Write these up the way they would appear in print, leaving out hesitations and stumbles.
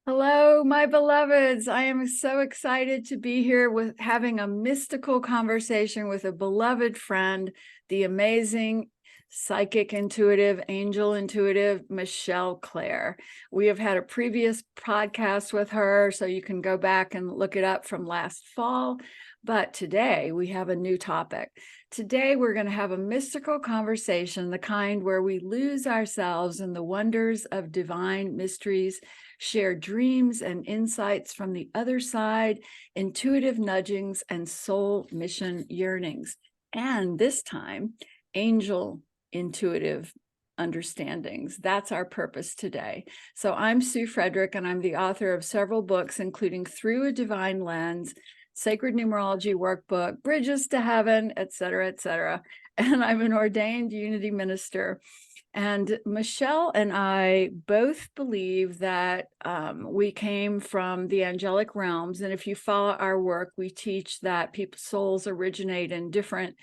Hello, my beloveds. I am so excited to be here with having a mystical conversation with a beloved friend, the amazing psychic intuitive, angel intuitive, Michelle Clare. We have had a previous podcast with her, so you can go back and look it up from last fall. But today we have a new topic. Today we're going to have a mystical conversation, the kind where we lose ourselves in the wonders of divine mysteries, share dreams and insights from the other side, intuitive nudgings, and soul mission yearnings. And this time, angel intuitive understandings. That's our purpose today. So I'm Sue Frederick, and I'm the author of several books, including Through a Divine Lens, Sacred Numerology Workbook, Bridges to Heaven, etc., etc. And I'm an ordained Unity minister. And Michelle and I both believe that we came from the angelic realms. And if you follow our work, we teach that people's souls originate in different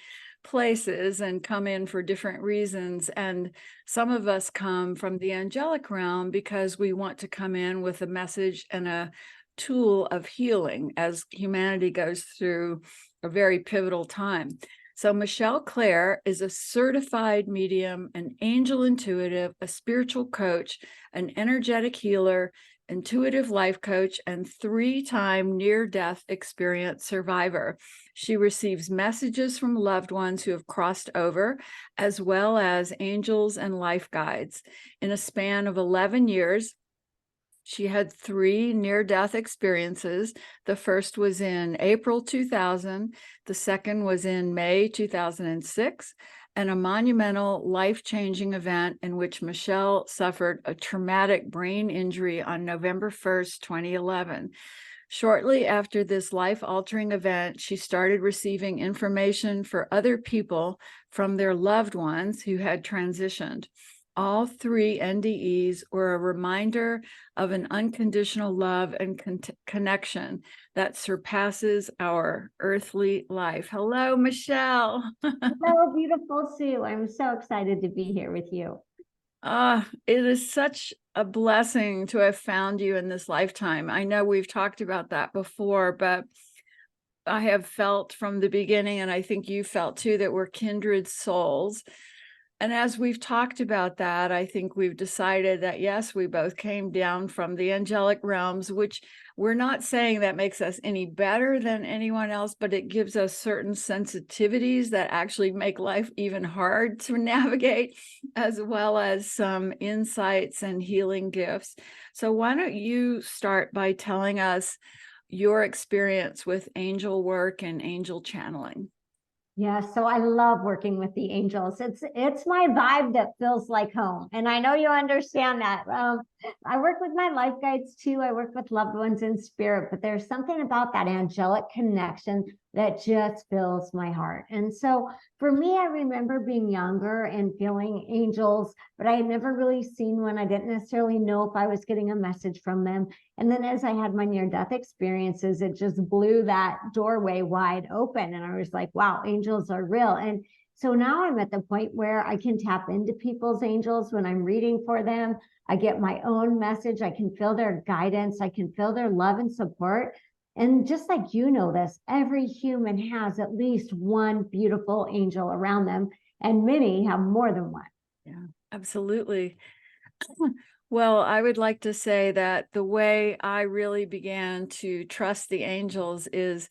places and come in for different reasons. And some of us come from the angelic realm because we want to come in with a message and a tool of healing as humanity goes through a very pivotal time. So Michelle Clare is a certified medium, an angel intuitive, a spiritual coach, an energetic healer, intuitive life coach, and 3-time near-death experience survivor. She receives messages from loved ones who have crossed over, as well as angels and life guides. In a span of 11 years, she had 3 near-death experiences. The first was in April 2000, the second was in May 2006, and a monumental life-changing event in which Michelle suffered a traumatic brain injury on November 1st, 2011. Shortly after this life-altering event, she started receiving information for other people from their loved ones who had transitioned. All 3 NDEs were a reminder of an unconditional love and connection that surpasses our earthly life. Hello, Michelle. Hello, beautiful Sue. I'm so excited to be here with you. It is such a blessing to have found you in this lifetime. I know we've talked about that before, but I have felt from the beginning, and I think you felt too, that we're kindred souls. And as we've talked about that, I think we've decided that, yes, we both came down from the angelic realms, which we're not saying that makes us any better than anyone else, but it gives us certain sensitivities that actually make life even hard to navigate, as well as some insights and healing gifts. So why don't you start by telling us your experience with angel work and angel channeling? Yeah, so I love working with the angels. It's my vibe that feels like home, and I know you understand that. I work with my life guides too. I work with loved ones in spirit, but there's something about that angelic connection that just fills my heart. And so for me, I remember being younger and feeling angels, but I had never really seen one. I didn't necessarily know if I was getting a message from them. And then as I had my near-death experiences, it just blew that doorway wide open. And I was like, wow, angels are real. And so now I'm at the point where I can tap into people's angels when I'm reading for them. I get my own message. I can feel their guidance. I can feel their love and support. And just like you know this, every human has at least one beautiful angel around them, and many have more than one. Yeah, absolutely. Well, I would like to say that the way I really began to trust the angels is,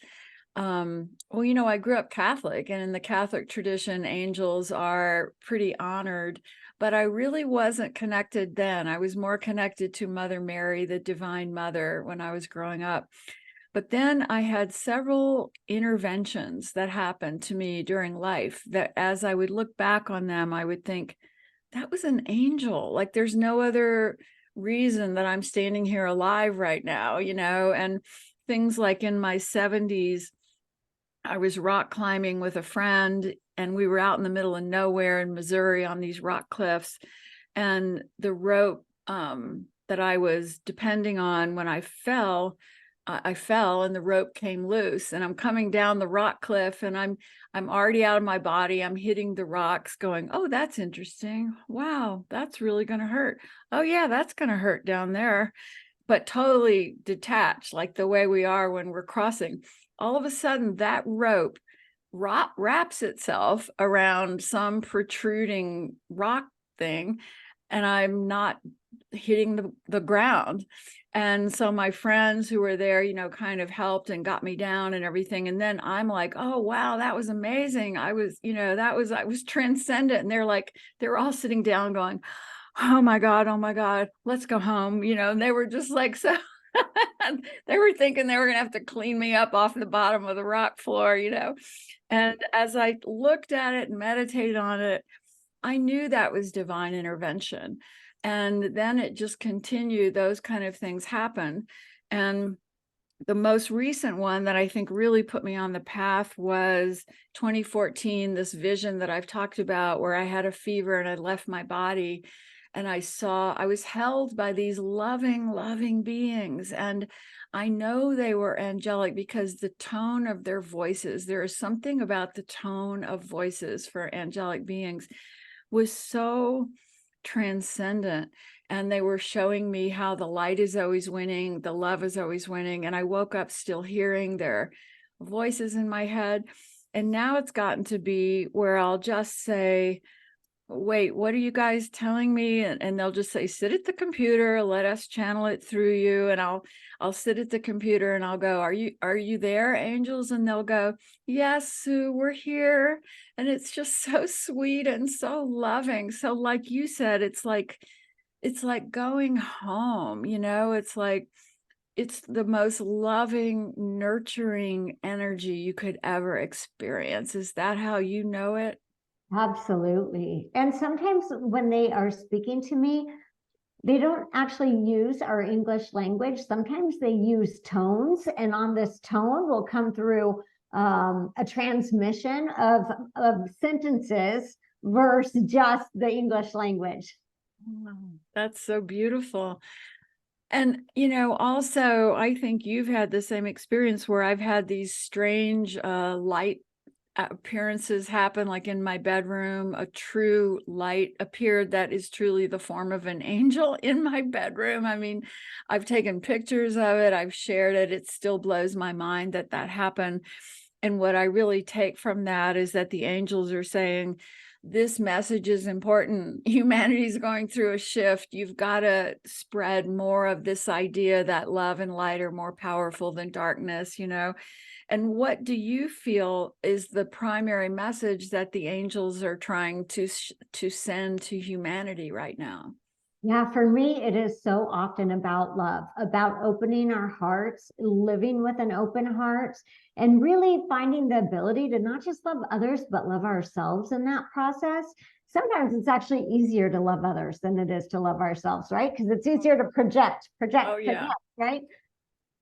well, I grew up Catholic, and in the Catholic tradition, angels are pretty honored, but I really wasn't connected then. I was more connected to Mother Mary, the Divine Mother, when I was growing up. But then I had several interventions that happened to me during life that as I would look back on them, I would think, that was an angel. Like there's no other reason that I'm standing here alive right now, and things like in my 70s, I was rock climbing with a friend, and we were out in the middle of nowhere in Missouri on these rock cliffs. And the rope that I was depending on when I fell and the rope came loose, and I'm coming down the rock cliff, and I'm already out of my body. I'm hitting the rocks going, oh, that's interesting. Wow, that's really going to hurt. Oh yeah, that's going to hurt down there. but totally detached, like the way we are when we're crossing. All of a sudden, that rope wraps itself around some protruding rock thing, and I'm not hitting the ground. And so my friends who were there, kind of helped and got me down and everything. And then I'm like, oh, wow, that was amazing. I was transcendent. And they're all sitting down going, oh my God, let's go home. And they were just like, so they were thinking they were going to have to clean me up off the bottom of the rock floor. And as I looked at it and meditated on it, I knew that was divine intervention. And then it just continued. Those kind of things happened. And the most recent one that I think really put me on the path was 2014, this vision that I've talked about where I had a fever and I left my body. And I was held by these loving beings. And I know they were angelic because the tone of their voices, there is something about the tone of voices for angelic beings was so transcendent. And they were showing me how the light is always winning, the love is always winning. And I woke up still hearing their voices in my head. And now it's gotten to be where I'll just say, wait, what are you guys telling me? And they'll just say, sit at the computer, let us channel it through you. And I'll sit at the computer and I'll go, are you there, angels? And they'll go, yes, Sue, we're here. And it's just so sweet and so loving. So like you said, it's like going home, it's the most loving, nurturing energy you could ever experience. Is that how you know it? Absolutely. And sometimes when they are speaking to me, they don't actually use our English language. Sometimes they use tones, and on this tone will come through a transmission of sentences versus just the English language. Oh, that's so beautiful. And, also, I think you've had the same experience where I've had these strange light appearances happen, like in my bedroom. A true light appeared that is truly the form of an angel in my bedroom. I mean, I've taken pictures of it, I've shared it. It still blows my mind that happened. And what I really take from that is that the angels are saying, this message is important. Humanity is going through a shift. You've got to spread more of this idea that love and light are more powerful than darkness, And what do you feel is the primary message that the angels are trying to send to humanity right now? Yeah, for me, it is so often about love, about opening our hearts, living with an open heart, and really finding the ability to not just love others, but love ourselves in that process. Sometimes it's actually easier to love others than it is to love ourselves, right? Because it's easier to project, Oh, yeah. right?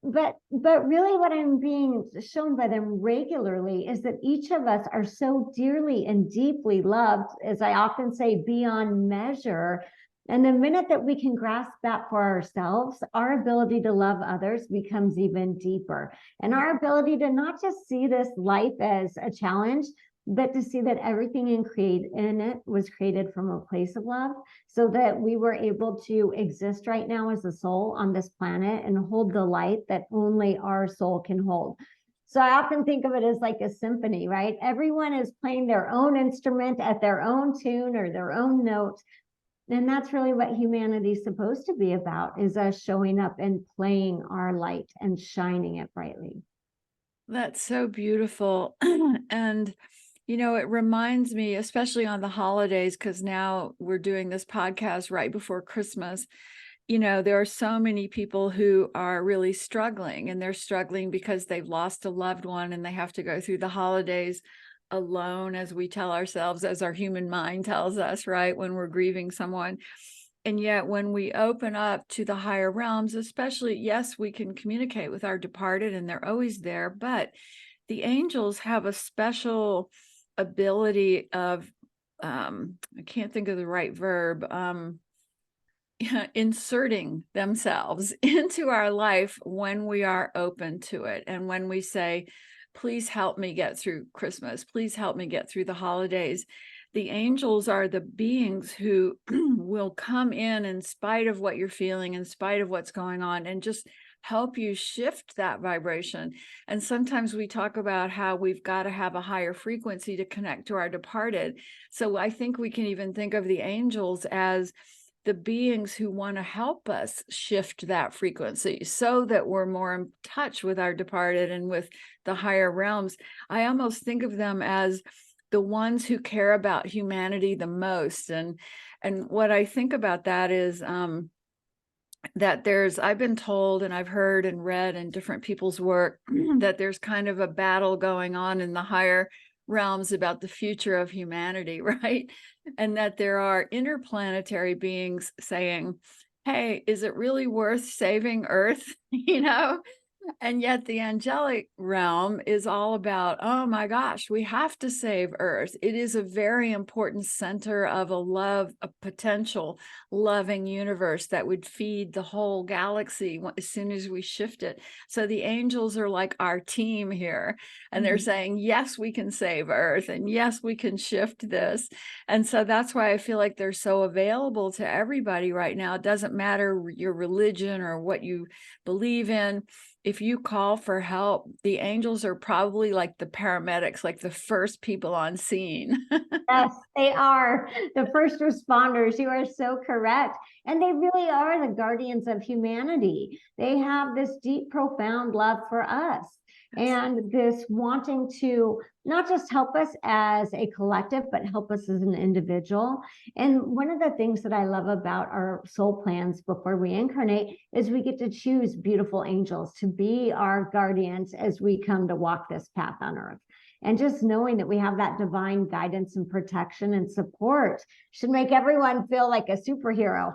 But really what I'm being shown by them regularly is that each of us are so dearly and deeply loved, as I often say, beyond measure. And the minute that we can grasp that for ourselves, our ability to love others becomes even deeper. And our ability to not just see this life as a challenge, but to see that everything in it was created from a place of love, so that we were able to exist right now as a soul on this planet and hold the light that only our soul can hold. So I often think of it as like a symphony, right? Everyone is playing their own instrument at their own tune or their own note. And that's really what humanity is supposed to be about, is us showing up and playing our light and shining it brightly. That's so beautiful. And, it reminds me, especially on the holidays, because now we're doing this podcast right before Christmas. There are so many people who are really struggling, and they're struggling because they've lost a loved one and they have to go through the holidays alone, as we tell ourselves, as our human mind tells us, right? When we're grieving someone. And yet when we open up to the higher realms, especially, yes, we can communicate with our departed and they're always there, but the angels have a special ability of, I can't think of the right verb, inserting themselves into our life when we are open to it. And when we say, please help me get through Christmas, please help me get through the holidays, the angels are the beings who will come in spite of what you're feeling, in spite of what's going on, and just help you shift that vibration. And sometimes we talk about how we've got to have a higher frequency to connect to our departed. So I think we can even think of the angels as the beings who want to help us shift that frequency so that we're more in touch with our departed and with the higher realms. I almost think of them as the ones who care about humanity the most. And what I think about that is that I've been told, and I've heard and read in different people's work, that there's kind of a battle going on in the higher realms about the future of humanity, right? And that there are interplanetary beings saying, hey, is it really worth saving Earth? And yet the angelic realm is all about, oh my gosh, we have to save Earth. It is a very important center of a potential loving universe that would feed the whole galaxy as soon as we shift it. So the angels are like our team here, and they're saying, yes, we can save Earth, and yes, we can shift this. And so that's why I feel like they're so available to everybody right now. It doesn't matter your religion or what you believe in. If you call for help, the angels are probably like the paramedics, like the first people on scene. Yes, they are the first responders. You are so correct. And they really are the guardians of humanity. They have this deep, profound love for us and this wanting to not just help us as a collective, but help us as an individual. And one of the things that I love about our soul plans before we incarnate is we get to choose beautiful angels to be our guardians as we come to walk this path on Earth. And just knowing that we have that divine guidance and protection and support should make everyone feel like a superhero.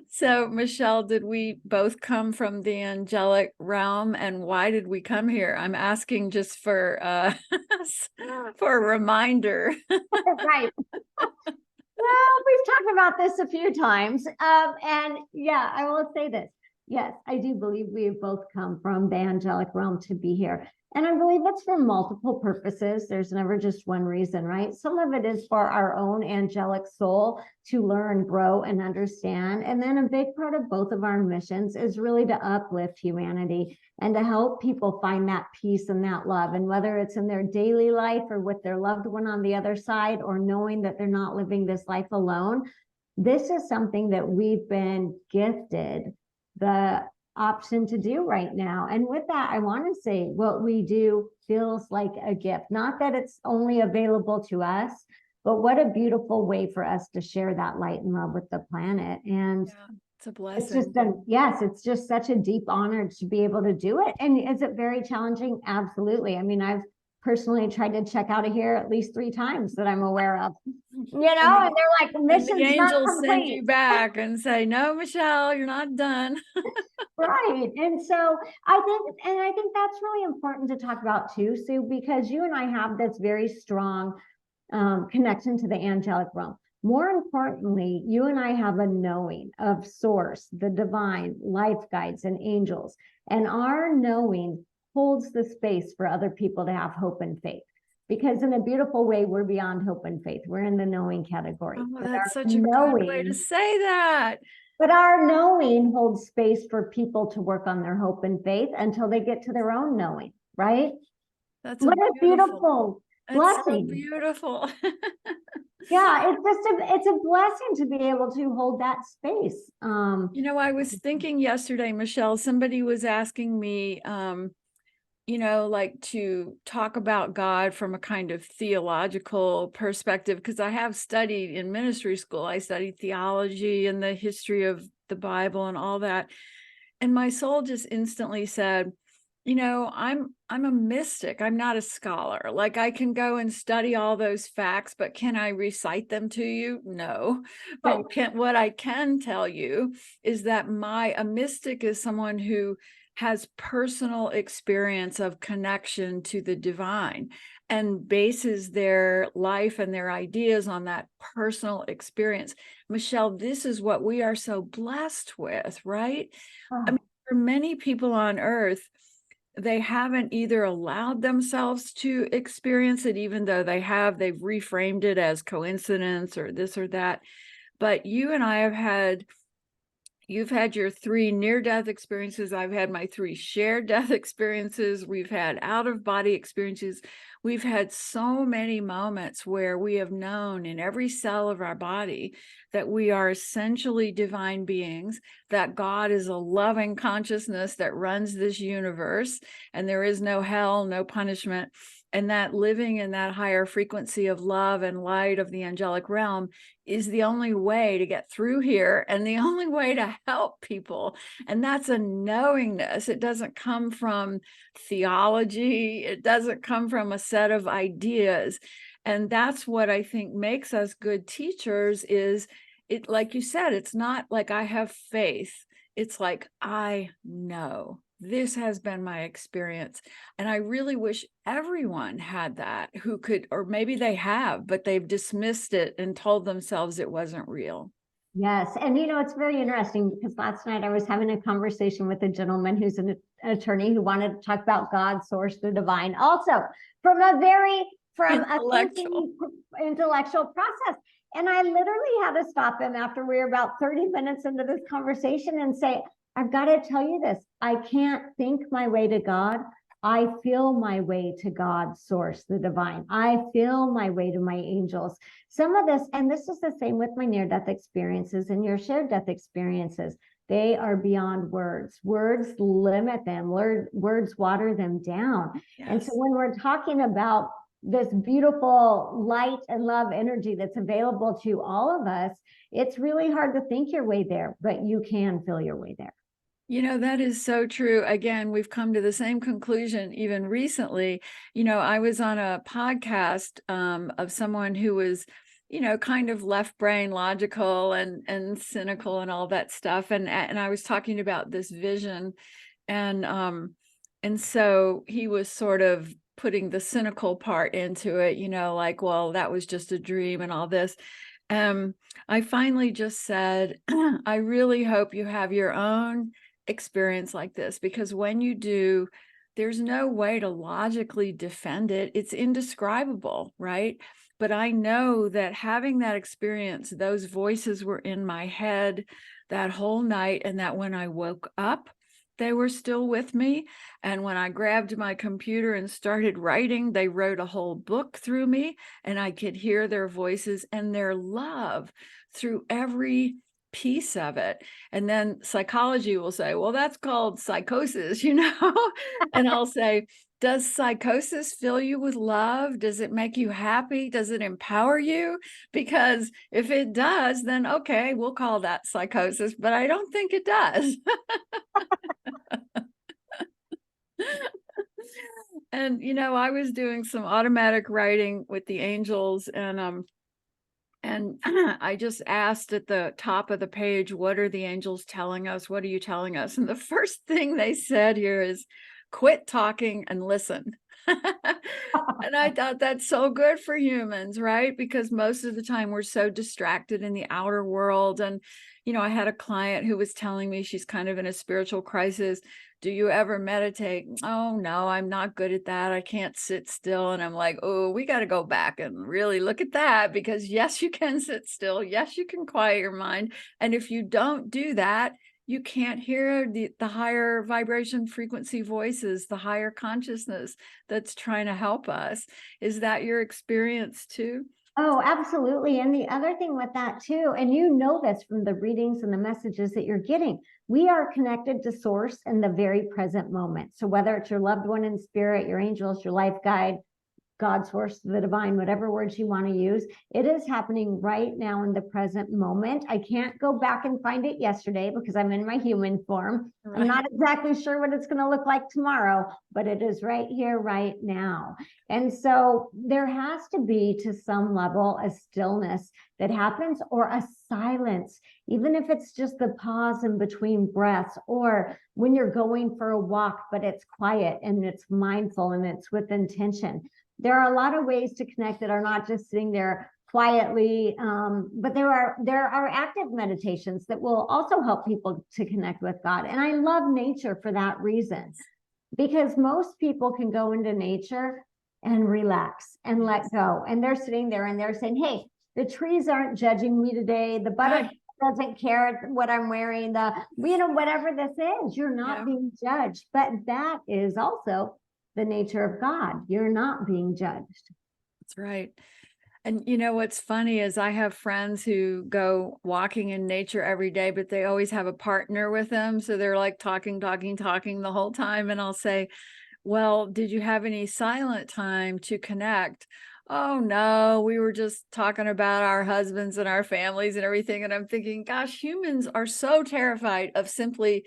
So, Michelle, did we both come from the angelic realm, and why did we come here? I'm asking just for for a reminder. Right. Well, we've talked about this a few times. And yeah, I will say this. Yes, I do believe we have both come from the angelic realm to be here. And I believe it's for multiple purposes. There's never just one reason, right? Some of it is for our own angelic soul to learn, grow, and understand. And then a big part of both of our missions is really to uplift humanity and to help people find that peace and that love. And whether it's in their daily life or with their loved one on the other side, or knowing that they're not living this life alone, this is something that we've been gifted the option to do right now. And with that, I want to say what we do feels like a gift. Not that it's only available to us, but what a beautiful way for us to share that light and love with the planet. And it's a blessing. It's just yes, it's just such a deep honor to be able to do it. And is it very challenging? Absolutely. I mean, I've personally tried to check out of here at least 3 times that I'm aware of, and they're like, mission's the angels not send you back and say, no, Michelle, you're not done. Right. And so I think that's really important to talk about too, Sue, because you and I have this very strong connection to the angelic realm. More importantly, you and I have a knowing of source, the divine, life guides, and angels. And our knowing holds the space for other people to have hope and faith. Because in a beautiful way, we're beyond hope and faith. We're in the knowing category. Oh, that's such a good way to say that. But our knowing holds space for people to work on their hope and faith until they get to their own knowing, right? That's what a beautiful blessing. So beautiful. Yeah, it's a blessing to be able to hold that space. I was thinking yesterday, Michelle, somebody was asking me, like to talk about God from a kind of theological perspective, because I have studied in ministry school. I studied theology and the history of the Bible and all that. And my soul just instantly said, I'm a mystic. I'm not a scholar. Like, I can go and study all those facts, but can I recite them to you? No. But what I can tell you is that a mystic is someone who has personal experience of connection to the divine and bases their life and their ideas on that personal experience. Michelle, this is what we are so blessed with, right? I mean, for many people on earth, they haven't either allowed themselves to experience it, even though they've reframed it as coincidence or this or that. But you and I have had, you've had your 3 near-death experiences. I've had my 3 shared death experiences. We've had out-of-body experiences. We've had so many moments where we have known in every cell of our body that we are essentially divine beings, that God is a loving consciousness that runs this universe, and there is no hell, no punishment, and that living in that higher frequency of love and light of the angelic realm is the only way to get through here and the only way to help people. And that's a knowingness. It doesn't come from theology. It doesn't come from a set of ideas. And that's what I think makes us good teachers is it, like you said, it's not like I have faith. It's like, I know. This has been my experience. And I really wish everyone had that who could, or maybe they have, but they've dismissed it and told themselves it wasn't real. Yes. And it's very interesting because last night I was having a conversation with a gentleman who's an attorney who wanted to talk about God, source, the divine, also from a thinking intellectual process. And I literally had to stop him after we were about 30 minutes into this conversation and say, I've got to tell you this. I can't think my way to God. I feel my way to God, source, the divine. I feel my way to my angels. Some of this, and this is the same with my near-death experiences and your shared death experiences. They are beyond words. Words limit them. Words water them down. Yes. And so when we're talking about this beautiful light and love energy that's available to all of us, it's really hard to think your way there, but you can feel your way there. That is so true. Again, we've come to the same conclusion even recently. I was on a podcast of someone who was, kind of left brain logical and cynical and all that stuff. And I was talking about this vision. And so he was sort of putting the cynical part into it, like, well, that was just a dream and all this. I finally just said, I really hope you have your own experience like this, because when you do, there's no way to logically defend it. It's indescribable, right? But I know that having that experience, those voices were in my head that whole night, and that when I woke up, they were still with me. And when I grabbed my computer and started writing, they wrote a whole book through me, and I could hear their voices and their love through every piece of it. And then psychology will say, well, that's called psychosis, and I'll say, does psychosis fill you with love? Does it make you happy? Does it empower you? Because if it does, then okay, we'll call that psychosis, but I don't think it does. And, I was doing some automatic writing with the angels, and I just asked at the top of the page, what are the angels telling us? What are you telling us? And the first thing they said here is, quit talking and listen. And I thought that's so good for humans, right? Because most of the time we're so distracted in the outer world. And, I had a client who was telling me she's kind of in a spiritual crisis. Do you ever meditate? Oh, no, I'm not good at that. I can't sit still. And I'm like, oh, we got to go back and really look at that, because yes, you can sit still. Yes, you can quiet your mind. And if you don't do that, you can't hear the higher vibration frequency voices, the higher consciousness that's trying to help us. Is that your experience too? Oh, absolutely. And the other thing with that too, and this from the readings and the messages that you're getting, we are connected to source in the very present moment. So whether it's your loved one in spirit, your angels, your life guide, God, source, the divine, whatever words you want to use, it is happening right now in the present moment. I can't go back and find it yesterday because I'm in my human form. Right. I'm not exactly sure what it's going to look like tomorrow, but it is right here, right now. And so there has to be, to some level, a stillness that happens, or a silence, even if it's just the pause in between breaths, or when you're going for a walk, but it's quiet and it's mindful and it's with intention. There are a lot of ways to connect that are not just sitting there quietly, but there are active meditations that will also help people to connect with God. And I love nature for that reason. because most people can go into nature and relax and let go. And they're sitting there and they're saying, hey, the trees aren't judging me today. The butterfly doesn't care what I'm wearing. Whatever this is, you're not being judged. But that is also the nature of God. You're not being judged. That's right. And you know, what's funny is I have friends who go walking in nature every day, but they always have a partner with them. So they're like talking the whole time. And I'll say, well, did you have any silent time to connect? Oh, no, we were just talking about our husbands and our families and everything. And I'm thinking, gosh, humans are so terrified of simply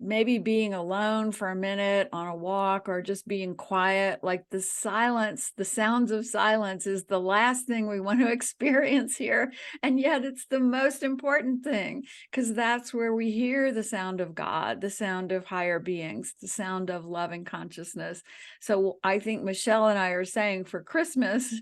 maybe being alone for a minute on a walk or just being quiet. Like the silence, the sounds of silence is the last thing we want to experience here. And yet it's the most important thing, because that's where we hear the sound of God, the sound of higher beings, the sound of loving consciousness. So I think Michelle and I are saying for Christmas,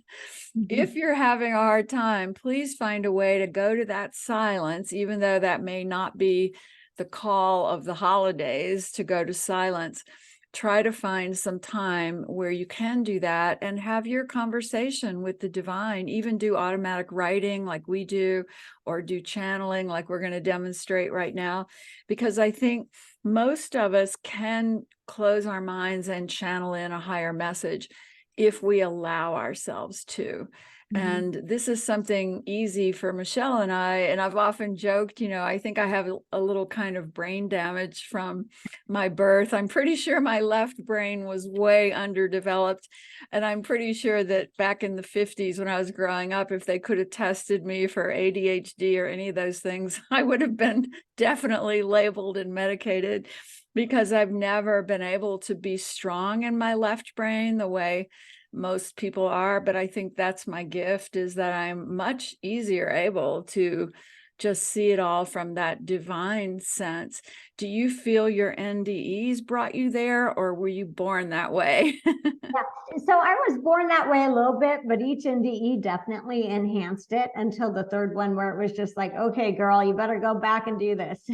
if you're having a hard time, please find a way to go to that silence, even though that may not be the call of the holidays to go to silence. Try to find some time where you can do that and have your conversation with the divine. Even do automatic writing like we do, or do channeling like we're going to demonstrate right now, because I think most of us can close our minds and channel in a higher message if we allow ourselves to. And this is something easy for Michelle and I, and I've often joked, I think I have a little kind of brain damage from my birth. I'm pretty sure my left brain was way underdeveloped. And I'm pretty sure that back in the 50s when I was growing up, if they could have tested me for ADHD or any of those things, I would have been definitely labeled and medicated, because I've never been able to be strong in my left brain the way most people are. But I think that's my gift, is that I'm much easier able to just see it all from that divine sense. Do you feel your NDEs brought you there, or were you born that way? So I was born that way a little bit, but each NDE definitely enhanced it until the third one, where it was just like, okay, girl, you better go back and do this.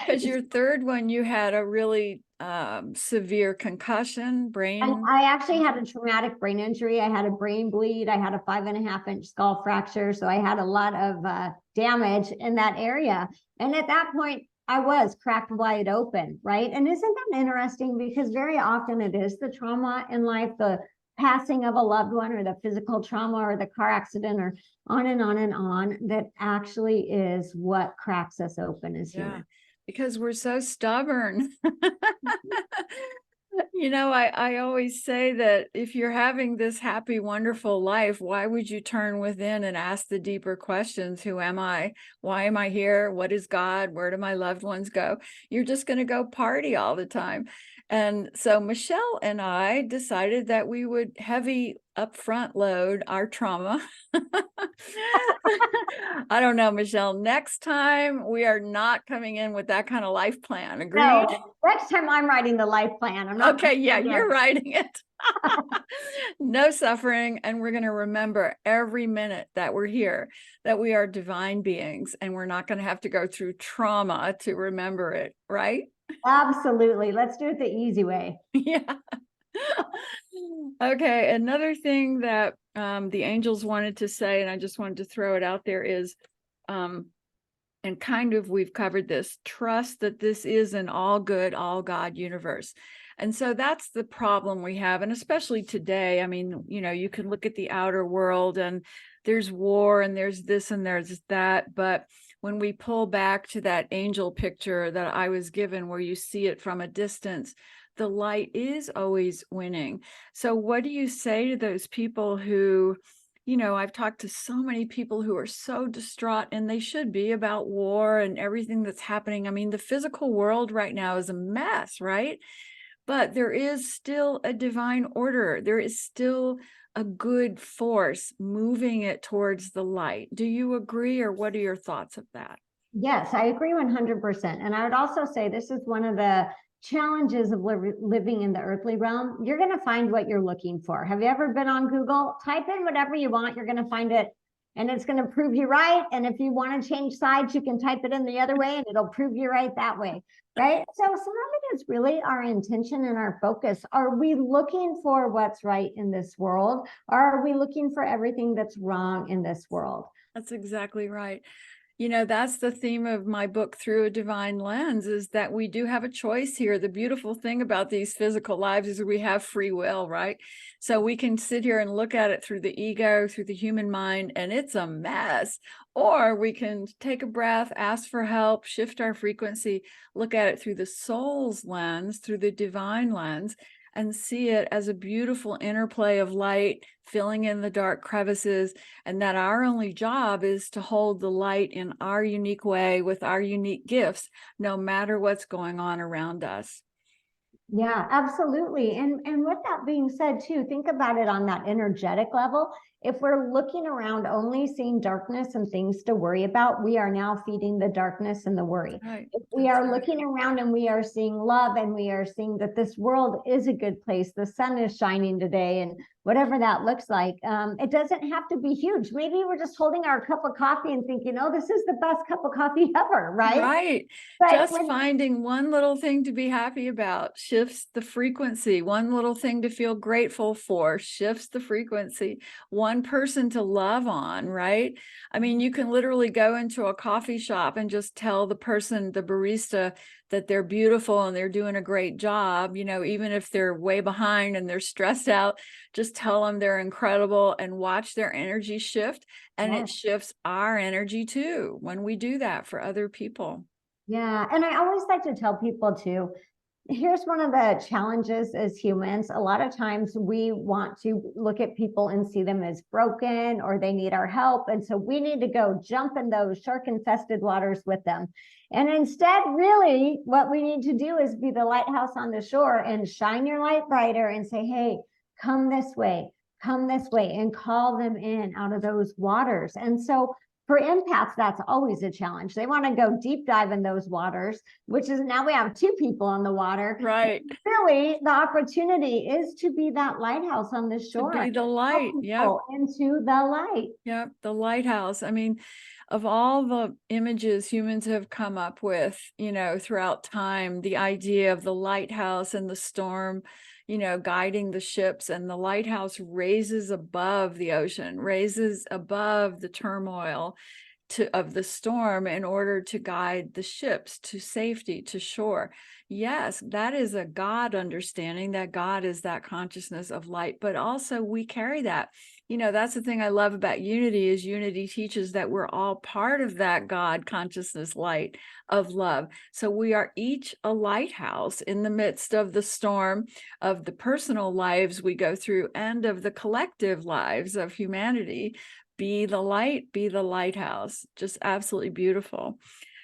Because your third one, you had a really severe concussion, brain. I actually had a traumatic brain injury. I had a brain bleed. I had a 5.5-inch skull fracture. So I had a lot of damage in that area. And at that point, I was cracked wide open, right? And isn't that interesting? Because very often it is the trauma in life, the passing of a loved one, or the physical trauma, or the car accident, or on and on and on, that actually is what cracks us open as humans. Because we're so stubborn. I always say that if you're having this happy, wonderful life, why would you turn within and ask the deeper questions? Who am I? Why am I here? What is God? Where do my loved ones go? You're just going to go party all the time. And so Michelle and I decided that we would heavy upfront load our trauma. I don't know, Michelle, next time we are not coming in with that kind of life plan. Agreed? No, next time I'm writing the life plan. I'm not. Okay, yeah, you're writing it. No suffering. And we're going to remember every minute that we're here, that we are divine beings, and we're not going to have to go through trauma to remember it, right? Absolutely. Let's do it the easy way. Yeah. Okay. Another thing that the angels wanted to say, and I just wanted to throw it out there, is, and kind of we've covered this, trust that this is an all good, all God universe. And so that's the problem we have. And especially today, I mean, you can look at the outer world and there's war and there's this and there's that. But when we pull back to that angel picture that I was given, where you see it from a distance, the light is always winning. So what do you say to those people who, I've talked to so many people who are so distraught, and they should be, about war and everything that's happening. I mean, the physical world right now is a mess, right? But there is still a divine order. There is still a good force moving it towards the light. Do you agree, or what are your thoughts of that? Yes, I agree 100%. And I would also say this is one of the challenges of living in the earthly realm. You're going to find what you're looking for. Have you ever been on Google? Type in whatever you want. You're going to find it and it's going to prove you right. And if you want to change sides, you can type it in the other way and it'll prove you right that way. Right. So some of it is really our intention and our focus. Are we looking for what's right in this world? Or are we looking for everything that's wrong in this world? That's exactly right. You know, that's the theme of my book, Through a Divine Lens, is that we do have a choice here. The beautiful thing about these physical lives is we have free will, right? So we can sit here and look at it through the ego, through the human mind, and it's a mess. Or we can take a breath, ask for help, shift our frequency, look at it through the soul's lens, through the divine lens, and see it as a beautiful interplay of light filling in the dark crevices, and that our only job is to hold the light in our unique way with our unique gifts, no matter what's going on around us. Yeah, absolutely. And with that being said, too, think about it on that energetic level. If we're looking around only seeing darkness and things to worry about, we are now feeding the darkness and the worry. Right. If we are looking around and we are seeing love and we are seeing that this world is a good place, the sun is shining today, and whatever that looks like, it doesn't have to be huge. Maybe we're just holding our cup of coffee and thinking, oh, this is the best cup of coffee ever, right? Right. But just finding one little thing to be happy about shifts the frequency. One little thing to feel grateful for shifts the frequency. One person to love on, right? I mean, you can literally go into a coffee shop and just tell the person, the barista, that they're beautiful and they're doing a great job. You know, even if they're way behind and they're stressed out, just tell them they're incredible and watch their energy shift. And it shifts our energy too when we do that for other people. Yeah. And I always like to tell people too, here's one of the challenges as humans. A lot of times we want to look at people and see them as broken or they need our help. And so we need to go jump in those shark infested waters with them. And instead, really, what we need to do is be the lighthouse on the shore and shine your light brighter and say, hey, come this way, and call them in out of those waters. And so for empaths, that's always a challenge. They want to go deep dive in those waters, which is now we have two people on the water. Right. Really, the opportunity is to be that lighthouse on the shore. To be the light. Yeah. Into the light. Yeah. The lighthouse. I mean, of all the images humans have come up with, you know, throughout time, the idea of the lighthouse and the storm, you know, guiding the ships, and the lighthouse raises above the ocean, raises above the turmoil of the storm in order to guide the ships to safety, to shore. Yes, that is a God understanding, that God is that consciousness of light, but also we carry that. You know, that's the thing I love about unity, is unity teaches that we're all part of that God consciousness light of love. So we are each a lighthouse in the midst of the storm of the personal lives we go through and of the collective lives of humanity. Be the light, be the lighthouse. Just absolutely beautiful.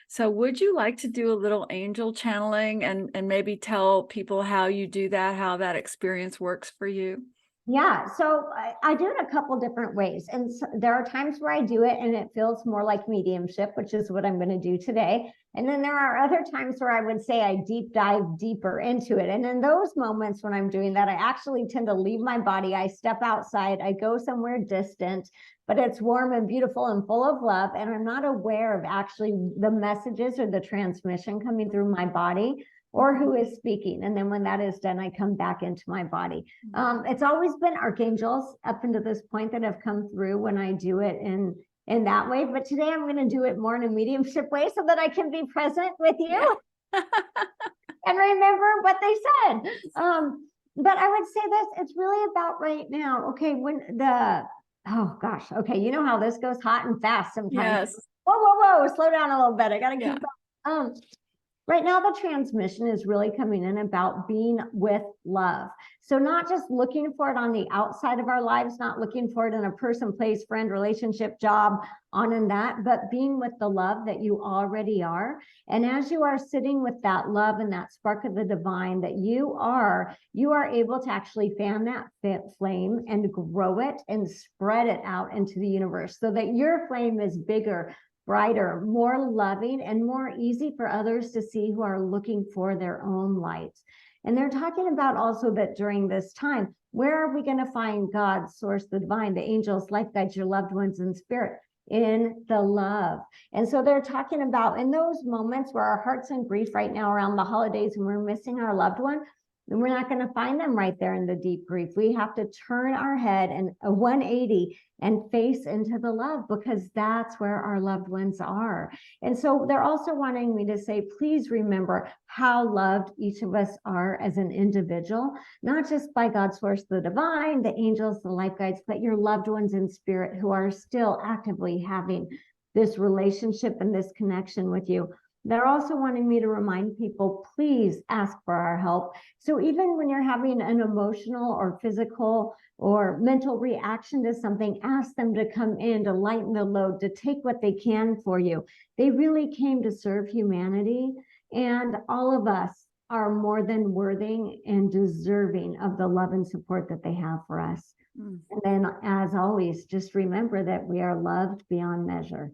So would you like to do a little angel channeling and maybe tell people how you do that, how that experience works for you? Yeah, so I do it a couple different ways. And so there are times where I do it and it feels more like mediumship, which is what I'm going to do today. And then there are other times where I would say I deep dive deeper into it. And in those moments when I'm doing that, I actually tend to leave my body. I step outside, I go somewhere distant, but it's warm and beautiful and full of love. And I'm not aware of actually the messages or the transmission coming through my body or who is speaking. And then when that is done, I come back into my body. It's always been archangels up until this point that have come through when I do it in that way. But today I'm going to do it more in a mediumship way so that I can be present with you and remember what they said. But I would say this, it's really about right now. Okay, oh gosh, okay, you know how this goes hot and fast sometimes. Yes. Whoa, slow down a little bit. I got to keep going. Right now, the transmission is really coming in about being with love. So not just looking for it on the outside of our lives, not looking for it in a person, place, friend, relationship, job, on and that, but being with the love that you already are. And as you are sitting with that love and that spark of the divine that you are able to actually fan that flame and grow it and spread it out into the universe so that your flame is bigger, brighter, more loving, and more easy for others to see who are looking for their own light. And they're talking about also that during this time, Where are we going to find God, source, the divine, the angels, life guides, your loved ones in spirit? In the love. And so they're talking about in those moments where our heart's in grief right now around the holidays and we're missing our loved one, then we're not going to find them right there in the deep grief. We have to turn our head and a 180 and face into the love, because that's where our loved ones are. And so they're also wanting me to say, please remember how loved each of us are as an individual, not just by God's source, the divine, the angels, the life guides, but your loved ones in spirit who are still actively having this relationship and this connection with you. They're also wanting me to remind people, please ask for our help. So even when you're having an emotional or physical or mental reaction to something, ask them to come in to lighten the load, to take what they can for you. They really came to serve humanity, and all of us are more than worthy and deserving of the love and support that they have for us. And then, as always, just remember that we are loved beyond measure.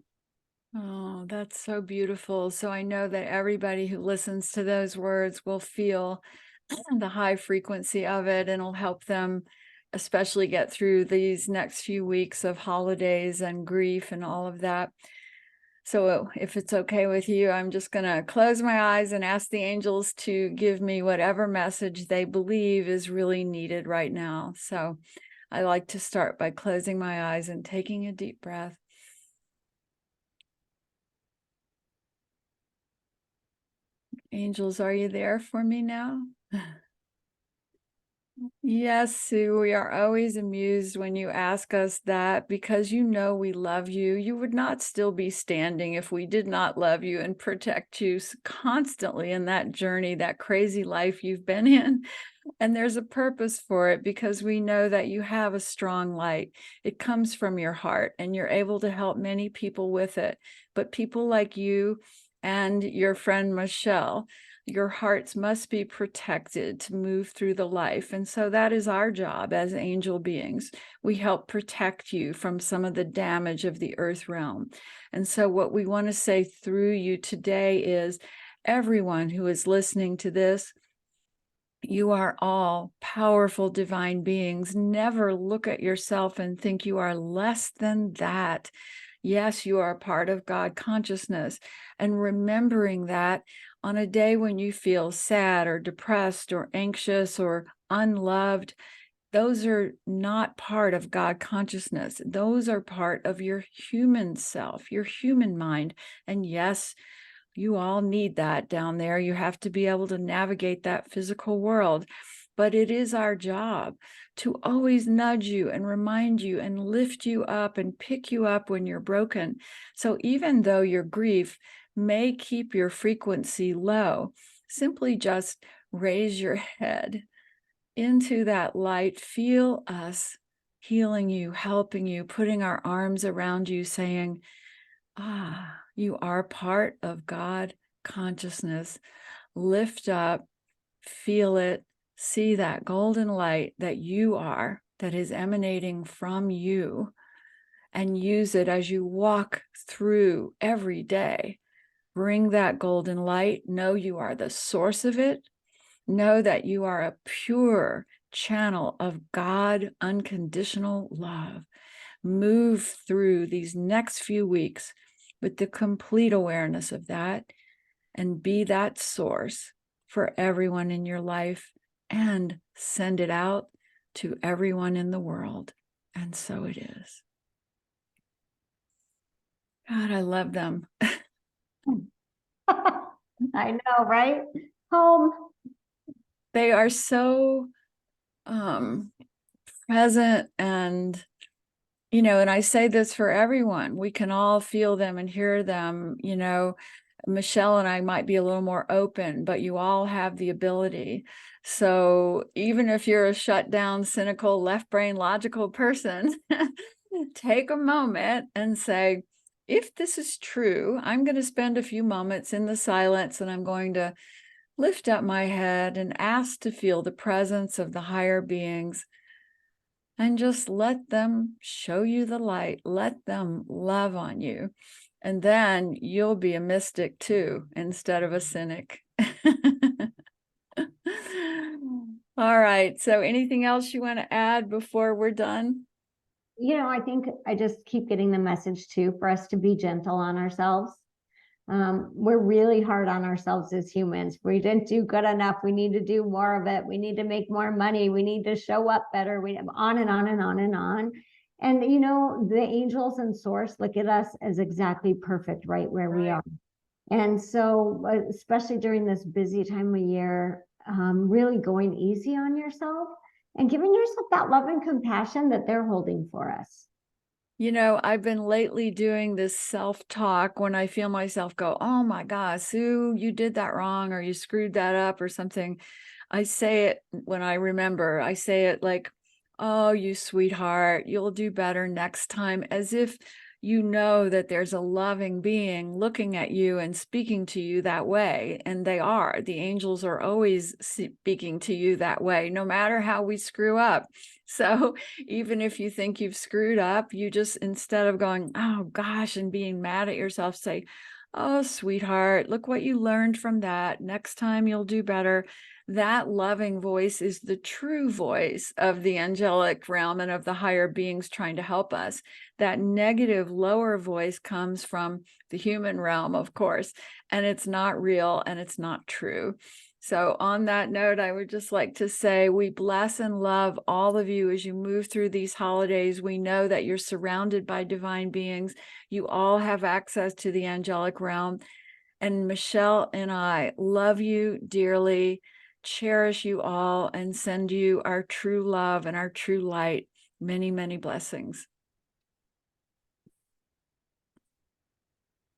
Oh, that's so beautiful. So I know that everybody who listens to those words will feel the high frequency of it, and it'll help them especially get through these next few weeks of holidays and grief and all of that. So if it's okay with you, I'm just going to close my eyes and ask the angels to give me whatever message they believe is really needed right now. So I like to start by closing my eyes and taking a deep breath. Angels, are you there for me now? Yes, Sue, we are always amused when you ask us that, because you know we love you. You would not still be standing if we did not love you and protect you constantly in that journey, that crazy life you've been in. And there's a purpose for it, because we know that you have a strong light. It comes from your heart and you're able to help many people with it. But people like you and your friend Michelle, your hearts must be protected to move through the life. And so that is our job as angel beings. We help protect you from some of the damage of the earth realm. And so what we want to say through you today is, everyone who is listening to this, you are all powerful divine beings. Never look at yourself and think you are less than that. Yes, you are part of God consciousness. And remembering that on a day when you feel sad or depressed or anxious or unloved, those are not part of God consciousness. Those are part of your human self, your human mind. And yes, you all need that down there. You have to be able to navigate that physical world. But it is our job to always nudge you and remind you and lift you up and pick you up when you're broken. So even though your grief may keep your frequency low, simply just raise your head into that light. Feel us healing you, helping you, putting our arms around you, saying, you are part of God consciousness. Lift up, feel it, see that golden light that you are, that is emanating from you, and use it as you walk through every day. Bring that golden light. Know you are the source of it. Know that you are a pure channel of God unconditional love. Move through these next few weeks with the complete awareness of that, and be that source for everyone in your life, and send it out to everyone in the world. And so it is. God, I love them. I know, right? Home. They are so present, and and I say this for everyone, we can all feel them and hear them. Michelle and I might be a little more open, but you all have the ability. So even if you're a shut down, cynical, left brain, logical person, take a moment and say, if this is true, I'm going to spend a few moments in the silence, and I'm going to lift up my head and ask to feel the presence of the higher beings. And just let them show you the light. Let them love on you. And then you'll be a mystic too, instead of a cynic. All right. So anything else you want to add before we're done? I think I just keep getting the message too for us to be gentle on ourselves. We're really hard on ourselves as humans. We didn't do good enough. We need to do more of it. We need to make more money. We need to show up better. We on and on and on and on. And the angels and source look at us as exactly perfect right where we are. And so, especially during this busy time of year, really going easy on yourself and giving yourself that love and compassion that they're holding for us. I've been lately doing this self-talk when I feel myself go, oh my God, Sue, you did that wrong, or you screwed that up or something. I say it when I remember, I say it like, oh, you sweetheart, you'll do better next time, as if you know that there's a loving being looking at you and speaking to you that way. And they are. The angels are always speaking to you that way, no matter how we screw up. So even if you think you've screwed up, you just, instead of going, oh gosh, and being mad at yourself, say, oh, sweetheart, look what you learned from that. Next time you'll do better. That loving voice is the true voice of the angelic realm and of the higher beings trying to help us. That negative lower voice comes from the human realm, of course, and it's not real and it's not true. So on that note, I would just like to say we bless and love all of you as you move through these holidays. We know that you're surrounded by divine beings. You all have access to the angelic realm. And Michelle and I love you dearly, cherish you all, and send you our true love and our true light. Many, many blessings.